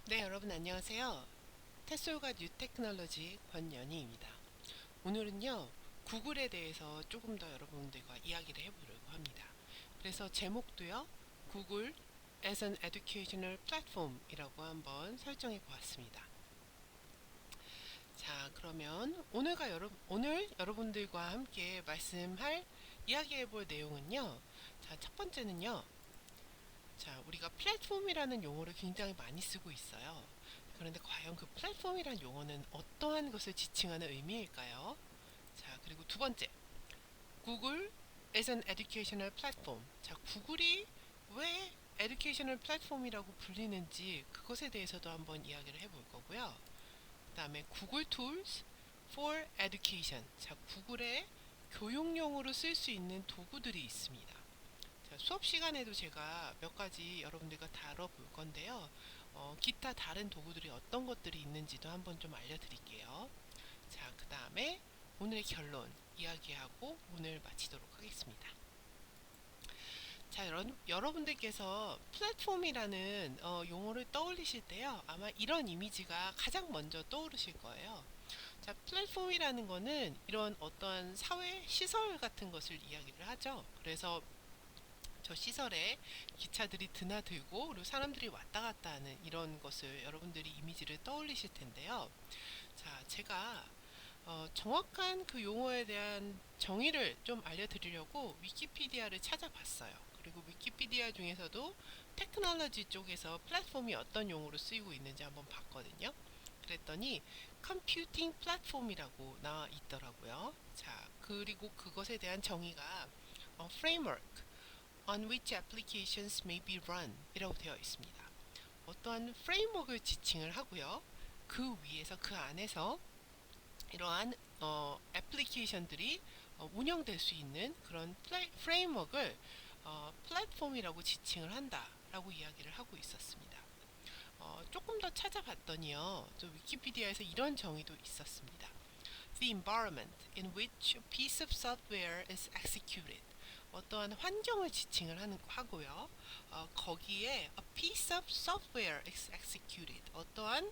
네, 여러분 안녕하세요. 테솔과 뉴 테크놀로지 권연희입니다. 오늘은요, 구글에 대해서 조금 더 여러분들과 이야기를 해보려고 합니다. 그래서 제목도요, 구글 as an educational platform이라고 한번 설정해 보았습니다. 자, 그러면 오늘 여러분들과 함께 이야기해 볼 내용은요, 자, 첫 번째는요, 자, 우리가 플랫폼이라는 용어를 굉장히 많이 쓰고 있어요. 그런데 과연 그 플랫폼이란 용어는 어떠한 것을 지칭하는 의미일까요? 자, 그리고 두 번째, 구글 as an educational platform. 자, 구글이 왜 educational platform이라고 불리는지 그것에 대해서도 한번 이야기를 해볼 거고요. 그 다음에 구글 tools for education. 자, 구글의 교육용으로 쓸 수 있는 도구들이 있습니다. 자, 수업 시간에도 제가 몇 가지 여러분들과 다뤄볼 건데요. 기타 다른 도구들이 어떤 것들이 있는지도 한번 좀 알려드릴게요. 자, 그 다음에 오늘의 결론 이야기하고 오늘 마치도록 하겠습니다. 자, 여러분들께서 플랫폼이라는 용어를 떠올리실 때요. 아마 이런 이미지가 가장 먼저 떠오르실 거예요. 자, 플랫폼이라는 거는 이런 어떠한 사회 시설 같은 것을 이야기를 하죠. 그래서 저 시설에 기차들이 드나들고 그리고 사람들이 왔다 갔다 하는 이런 것을 여러분들이 이미지를 떠올리실 텐데요. 자, 제가 정확한 그 용어에 대한 정의를 좀 알려드리려고 위키피디아를 찾아봤어요. 그리고 위키피디아 중에서도 테크놀로지 쪽에서 플랫폼이 어떤 용어로 쓰이고 있는지 한번 봤거든요. 그랬더니 컴퓨팅 플랫폼이라고 나와 있더라고요. 자, 그리고 그것에 대한 정의가 framework on which applications may be run 이라고 되어 있습니다. 어떠한 프레임워크를 지칭을 하고요. 그 위에서 그 안에서 이러한 애플리케이션들이 운영될 수 있는 그런 프레임워크를 플랫폼이라고 지칭을 한다라고 이야기를 하고 있었습니다. 조금 더 찾아봤더니요. 저 위키피디아에서 이런 정의도 있었습니다. The environment in which a piece of software is executed. 어떠한 환경을 지칭을 하고요. 거기에 a piece of software is executed. 어떠한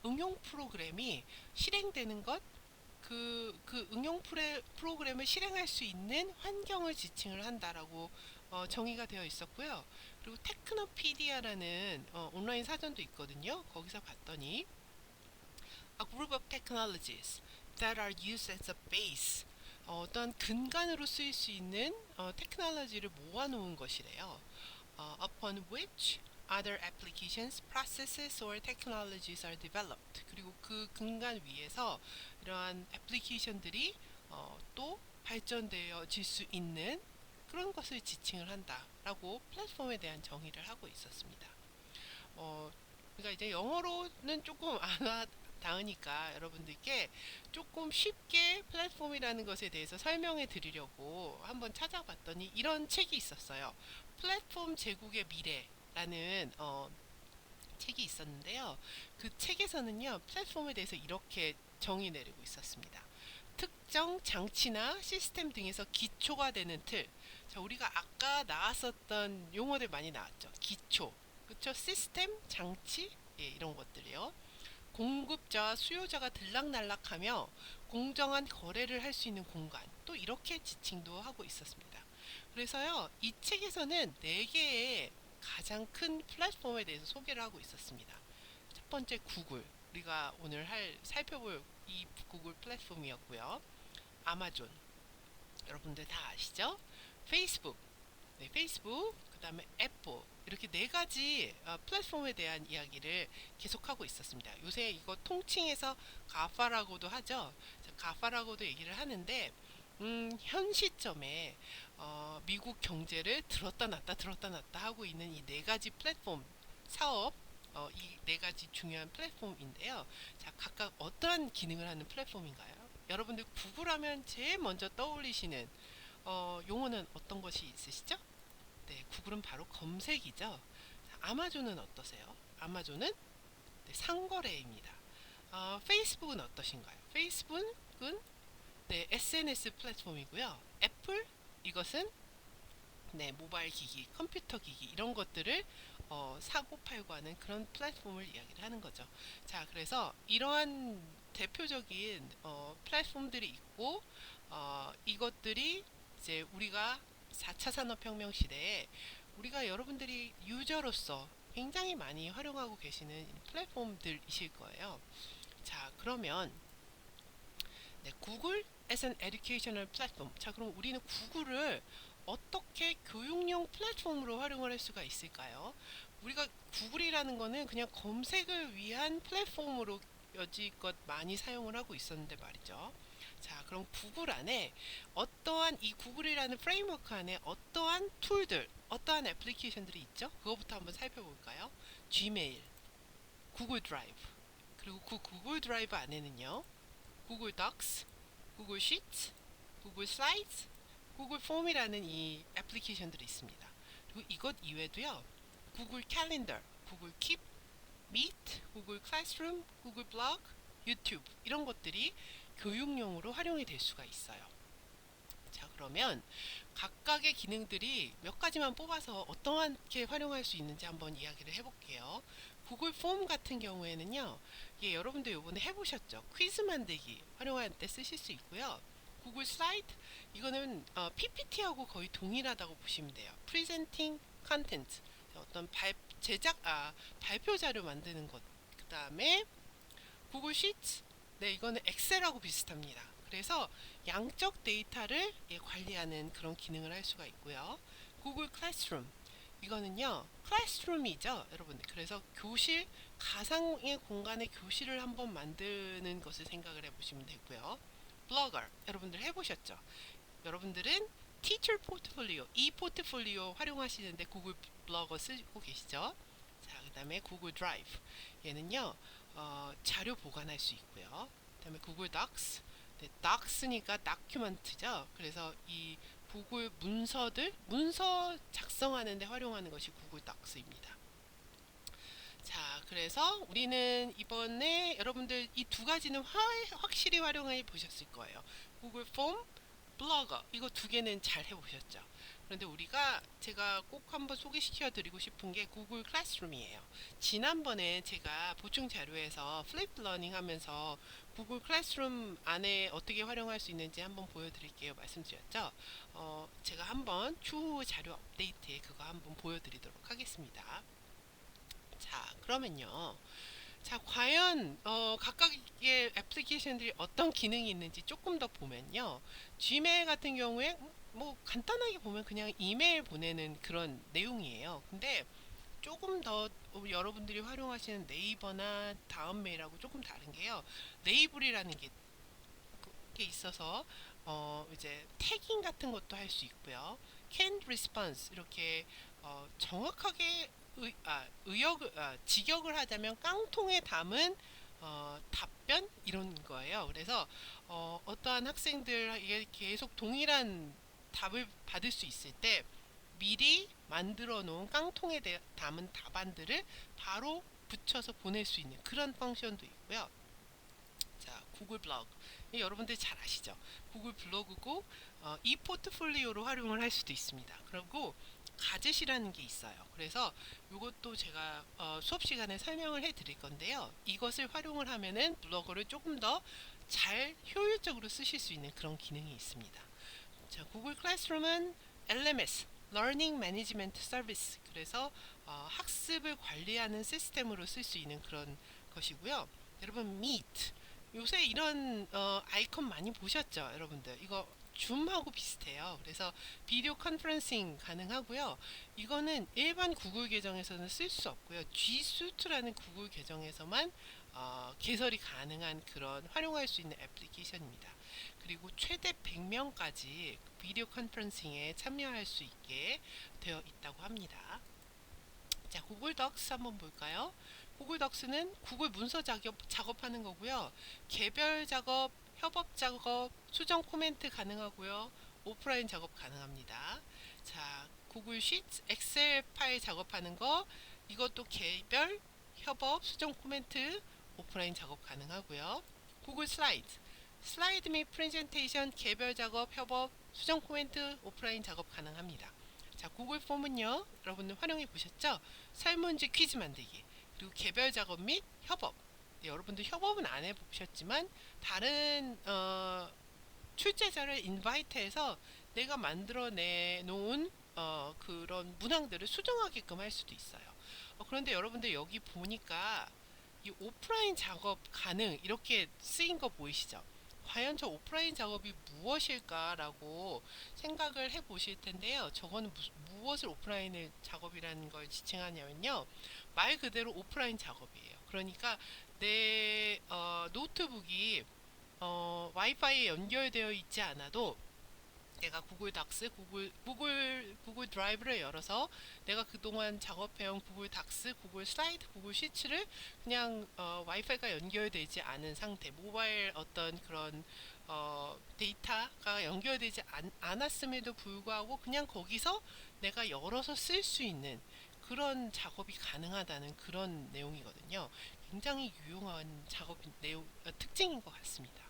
응용 프로그램이 실행되는 것, 그 응용 프로그램을 실행할 수 있는 환경을 지칭을 한다라고 정의가 되어 있었고요. 그리고 테크노피디아라는 온라인 사전도 있거든요. 거기서 봤더니 a group of technologies that are used as a base. 어떤 근간으로 쓰일 수 있는 테크놀로지를 모아놓은 것이래요. upon which other applications, processes or technologies are developed. 그리고 그 근간 위에서 이러한 애플리케이션들이 또 발전되어질 수 있는 그런 것을 지칭을 한다라고 플랫폼에 대한 정의를 하고 있었습니다. 그러니까 이제 영어로는 조금 안 닿으니까 여러분들께 조금 쉽게 플랫폼이라는 것에 대해서 설명해 드리려고 한번 찾아봤더니 이런 책이 있었어요. 플랫폼 제국의 미래라는 책이 있었는데요. 그 책에서는요, 플랫폼에 대해서 이렇게 정의 내리고 있었습니다. 특정 장치나 시스템 등에서 기초가 되는 틀. 자, 우리가 아까 나왔었던 용어들 많이 나왔죠. 기초. 그쵸? 시스템, 장치, 예, 이런 것들이요. 공급자와 수요자가 들락날락하며 공정한 거래를 할 수 있는 공간. 또 이렇게 지칭도 하고 있었습니다. 그래서요, 이 책에서는 4개의 가장 큰 플랫폼에 대해서 소개를 하고 있었습니다. 첫 번째 구글. 우리가 오늘 살펴볼 이 구글 플랫폼이었고요. 아마존. 여러분들 다 아시죠? 페이스북. 네, 페이스북. 그 다음에 애플. 이렇게 4가지 플랫폼에 대한 이야기를 계속하고 있었습니다. 요새 이거 통칭해서 가파라고도 하죠. 가파라고도 얘기를 하는데 현 시점에 미국 경제를 들었다 놨다 들었다 놨다 하고 있는 이 4가지 플랫폼 사업 이 4가지 중요한 플랫폼인데요. 자, 각각 어떠한 기능을 하는 플랫폼인가요? 여러분들 구글 하면 제일 먼저 떠올리시는 용어는 어떤 것이 있으시죠? 네, 구글은 바로 검색이죠. 자, 아마존은 어떠세요? 아마존은 네, 상거래입니다. 페이스북은 어떠신가요? 페이스북은 네, SNS 플랫폼이고요. 애플 이것은 네, 모바일 기기, 컴퓨터 기기 이런 것들을 사고 팔고 하는 그런 플랫폼을 이야기를 하는 거죠. 자, 그래서 이러한 대표적인 플랫폼들이 있고 이것들이 이제 우리가 4차 산업혁명 시대에 우리가 여러분들이 유저로서 굉장히 많이 활용하고 계시는 플랫폼들이실 거예요. 자, 그러면 네, 구글 as an educational platform. 자, 그럼 우리는 구글을 어떻게 교육용 플랫폼으로 활용을 할 수가 있을까요? 우리가 구글이라는 거는 그냥 검색을 위한 플랫폼으로 여지껏 많이 사용을 하고 있었는데 말이죠. 자, 그럼 구글 안에 어떠한 이 구글이라는 프레임워크 안에 어떠한 툴들, 어떠한 애플리케이션들이 있죠? 그거부터 한번 살펴볼까요? 지메일, 구글 드라이브, 그리고 그 구글 드라이브 안에는요. 구글 덕스, 구글 시트, 구글 슬라이드, 구글 폼이라는 이 애플리케이션들이 있습니다. 그리고 이것 이외에도요. 구글 캘린더, 구글 킵, 미트, 구글 클래스룸, 구글 블로그, 유튜브 이런 것들이 교육용으로 활용이 될 수가 있어요. 자, 그러면 각각의 기능들이 몇 가지만 뽑아서 어떻게 활용할 수 있는지 한번 이야기를 해볼게요. 구글 폼 같은 경우에는요, 예, 여러분들 요번에 해보셨죠? 퀴즈 만들기 활용할 때 쓰실 수 있고요. 구글 슬라이드 이거는 PPT하고 거의 동일하다고 보시면 돼요. Presenting Content 어떤 발표 자료 만드는 것. 그 다음에 구글 시트 네, 이거는 엑셀하고 비슷합니다. 그래서 양적 데이터를 관리하는 그런 기능을 할 수가 있고요. 구글 클래스룸 이거는요 클래스룸이죠 여러분. 그래서 교실 가상의 공간의 교실을 한번 만드는 것을 생각을 해보시면 되고요. 블로거 여러분들 해보셨죠? 여러분들은 티처 포트폴리오 이 포트폴리오 활용하시는데 구글 블로거 쓰고 계시죠? 자, 그 다음에 구글 드라이브 얘는요 자료 보관할 수 있고요. 그 다음에 구글 덕스 네, 덕스니까 다큐멘트죠. 그래서 이 구글 문서 작성하는 데 활용하는 것이 구글 덕스입니다. 자, 그래서 우리는 이번에 여러분들 이 두 가지는 확실히 활용해 보셨을 거예요. 구글 폼, 블로거 이거 두 개는 잘 해보셨죠. 그런데 우리가 제가 꼭 한번 소개시켜 드리고 싶은 게 구글 클래스룸이에요. 지난번에 제가 보충 자료에서 플립 러닝 하면서 구글 클래스룸 안에 어떻게 활용할 수 있는지 한번 보여드릴게요 말씀드렸죠. 제가 한번 추후 자료 업데이트에 그거 한번 보여드리도록 하겠습니다. 자, 그러면요. 자, 과연 각각의 애플리케이션들이 어떤 기능이 있는지 조금 더 보면요. Gmail 같은 경우에 뭐 간단하게 보면 그냥 이메일 보내는 그런 내용이에요. 근데 조금 더 여러분들이 활용하시는 네이버나 다음메일하고 조금 다른 게요. 네이블이라는 게 있어서 이제 태깅 같은 것도 할 수 있고요. canned response 이렇게 정확하게 직역을 하자면 깡통에 담은 답변 이런 거예요. 그래서 어떠한 학생들에게 계속 동일한 답을 받을 수 있을 때 미리 만들어 놓은 깡통에 담은 답안들을 바로 붙여서 보낼 수 있는 그런 펑션도 있고요. 자, 구글 블로그. 여러분들 잘 아시죠? 구글 블로그고 이 포트폴리오로 활용을 할 수도 있습니다. 그리고 가젯이라는 게 있어요. 그래서 이것도 제가 수업 시간에 설명을 해 드릴 건데요. 이것을 활용을 하면은 블로거를 조금 더 잘 효율적으로 쓰실 수 있는 그런 기능이 있습니다. 자, 구글 클래스룸은 LMS, Learning Management Service. 그래서 학습을 관리하는 시스템으로 쓸 수 있는 그런 것이고요. 여러분, Meet. 요새 이런 아이콘 많이 보셨죠, 여러분들? 이거 줌하고 비슷해요. 그래서 비디오 컨퍼런싱 가능하고요. 이거는 일반 구글 계정에서는 쓸 수 없고요. G Suite라는 구글 계정에서만 개설이 가능한 그런 활용할 수 있는 애플리케이션입니다. 그리고 최대 100명까지 비디오 컨퍼런싱에 참여할 수 있게 되어 있다고 합니다. 자, 구글 덕스 한번 볼까요? 구글 덕스는 구글 문서 작업하는 거고요. 개별 작업, 협업 작업, 수정 코멘트 가능하고요. 오프라인 작업 가능합니다. 자, 구글 시트, 엑셀 파일 작업하는 거 이것도 개별, 협업, 수정 코멘트, 오프라인 작업 가능하고요. 구글 슬라이드, 슬라이드 및 프레젠테이션, 개별 작업, 협업, 수정 코멘트, 오프라인 작업 가능합니다. 자, 구글 폼은요, 여러분들 활용해 보셨죠? 설문지 퀴즈 만들기, 그리고 개별 작업 및 협업. 네, 여러분들 협업은 안 해보셨지만 다른 출제자를 인바이트해서 내가 만들어내 놓은 그런 문항들을 수정하게끔 할 수도 있어요. 그런데 여러분들 여기 보니까 이 오프라인 작업 가능 이렇게 쓰인 거 보이시죠? 과연 저 오프라인 작업이 무엇일까라고 생각을 해 보실 텐데요. 저거는 무엇을 오프라인 작업이라는 걸 지칭하냐면요. 말 그대로 오프라인 작업이에요. 그러니까 내 노트북이 와이파이에 연결되어 있지 않아도 내가 구글 닥스, 구글 드라이브를 열어서 내가 그동안 작업해온 구글 닥스, 구글 슬라이드, 구글 시츠를 그냥 와이파이가 연결되지 않은 상태, 모바일 어떤 그런 데이터가 연결되지 않았음에도 불구하고 그냥 거기서 내가 열어서 쓸 수 있는 그런 작업이 가능하다는 그런 내용이거든요. 굉장히 유용한 작업 내용 특징인 것 같습니다.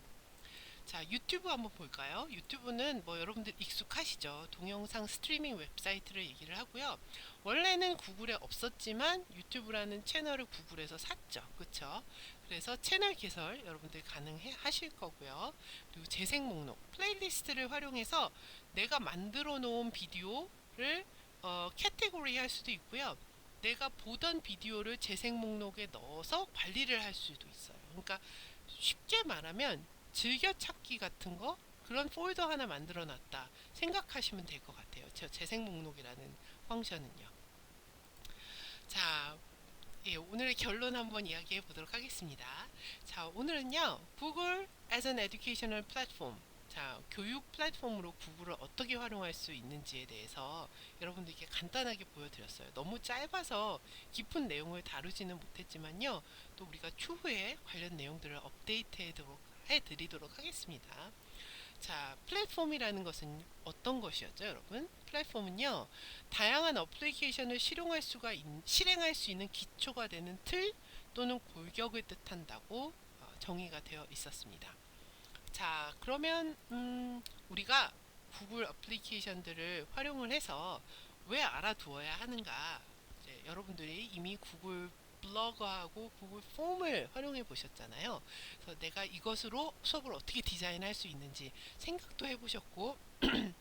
자, 유튜브 한번 볼까요? 유튜브는 뭐 여러분들 익숙하시죠? 동영상 스트리밍 웹사이트를 얘기를 하고요. 원래는 구글에 없었지만 유튜브라는 채널을 구글에서 샀죠. 그쵸? 그래서 채널 개설 여러분들 가능하실 거고요. 그리고 재생 목록, 플레이리스트를 활용해서 내가 만들어 놓은 비디오를 캐테고리 할 수도 있고요. 내가 보던 비디오를 재생 목록에 넣어서 관리를 할 수도 있어요. 그러니까 쉽게 말하면 즐겨찾기 같은 거 그런 폴더 하나 만들어 놨다 생각하시면 될 것 같아요. 저 재생 목록이라는 펑션은요. 자, 예, 오늘의 결론 한번 이야기해 보도록 하겠습니다. 자, 오늘은요, 구글 as an educational platform. 자, 교육 플랫폼으로 구글을 어떻게 활용할 수 있는지에 대해서 여러분들께 간단하게 보여드렸어요. 너무 짧아서 깊은 내용을 다루지는 못했지만요, 또 우리가 추후에 관련 내용들을 업데이트 해드리도록 하겠습니다. 자, 플랫폼이라는 것은 어떤 것이었죠, 여러분? 플랫폼은요, 다양한 어플리케이션을 실행할 수 있는 기초가 되는 틀 또는 골격을 뜻한다고 정의가 되어 있었습니다. 자, 그러면 우리가 구글 어플리케이션들을 활용을 해서 왜 알아두어야 하는가? 이제 여러분들이 이미 구글 블로거하고 구글 폼을 활용해 보셨잖아요. 그래서 내가 이것으로 수업을 어떻게 디자인할 수 있는지 생각도 해보셨고,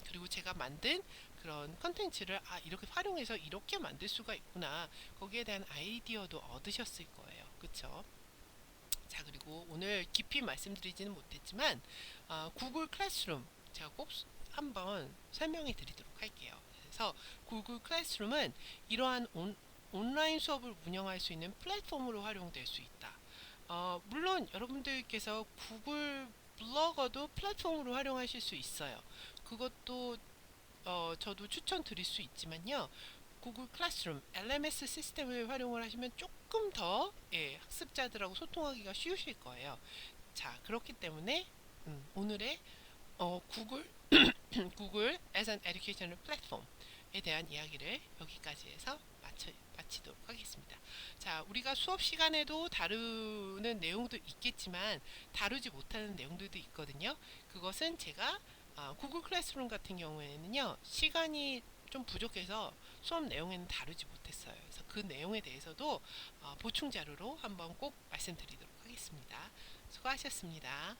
그리고 제가 만든 그런 컨텐츠를 이렇게 활용해서 이렇게 만들 수가 있구나. 거기에 대한 아이디어도 얻으셨을 거예요. 그쵸? 자, 그리고 오늘 깊이 말씀드리지는 못했지만 구글 클래스룸 제가 꼭 한번 설명해 드리도록 할게요. 그래서 구글 클래스룸은 이러한 온라인 수업을 운영할 수 있는 플랫폼으로 활용될 수 있다. 물론 여러분들께서 구글 블로거도 플랫폼으로 활용하실 수 있어요. 그것도 저도 추천드릴 수 있지만요. 구글 클래스룸, LMS 시스템을 활용을 하시면 조금 더 학습자들하고 소통하기가 쉬우실 거예요. 자, 그렇기 때문에 오늘의 구글 구글 as an educational platform에 대한 이야기를 여기까지 해서 마치도록 하겠습니다. 자, 우리가 수업 시간에도 다루는 내용도 있겠지만 다루지 못하는 내용들도 있거든요. 그것은 제가 구글 클래스룸 같은 경우에는요, 시간이 좀 부족해서 수업 내용에는 다루지 못했어요. 그래서 그 내용에 대해서도 보충 자료로 한번 꼭 말씀드리도록 하겠습니다. 수고하셨습니다.